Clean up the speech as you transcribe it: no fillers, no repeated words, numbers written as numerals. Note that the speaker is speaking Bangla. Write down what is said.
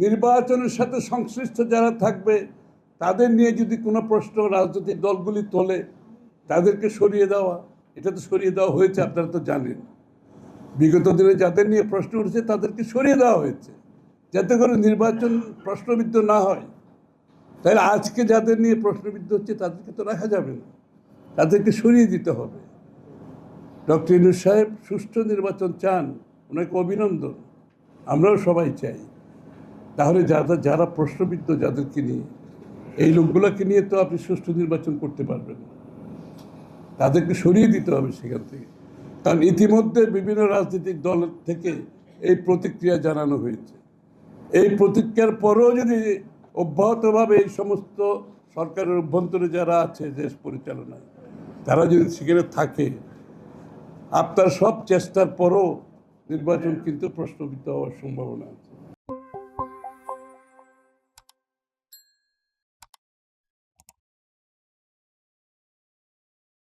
নির্বাচনের সাথে সংশ্লিষ্ট যারা থাকবে তাদের নিয়ে যদি কোনো প্রশ্ন রাজনৈতিক দলগুলি তোলে তাদেরকে সরিয়ে দেওয়া, এটা তো সরিয়ে দেওয়া হয়েছে, আপনারা তো জানেন। বিগত দিনে যাদের নিয়ে প্রশ্ন উঠেছে তাদেরকে সরিয়ে দেওয়া হয়েছে যাতে করে নির্বাচন প্রশ্নবিদ্ধ না হয়। তাহলে আজকে যাদের নিয়ে প্রশ্নবিদ্ধ হচ্ছে তাদেরকে তো রাখা যাবে না, তাদেরকে সরিয়ে দিতে হবে। ডক্টর ইউনূস সাহেব সুষ্ঠু নির্বাচন চান, ওনাকে অভিনন্দন, আমরাও সবাই চাই। তাহলে যারা প্রশ্নবিদ্ধ যাদেরকে নিয়ে, এই লোকগুলোকে নিয়ে তো আপনি সুষ্ঠু নির্বাচন করতে পারবেন না, তাদেরকে সরিয়ে দিতে হবে সেখান থেকে। কারণ ইতিমধ্যে বিভিন্ন রাজনৈতিক দল থেকে এই প্রতিক্রিয়া জানানো হয়েছে। এই প্রতিক্রিয়ার পরেও যদি অব্যাহতভাবে এই সমস্ত সরকারের অভ্যন্তরে যারা আছে দেশ পরিচালনায়, তারা যদি সেখানে থাকে, আপনার সব চেষ্টার পরও নির্বাচন কিন্তু প্রশ্নবিদ্ধ হওয়ার সম্ভাবনা আছে।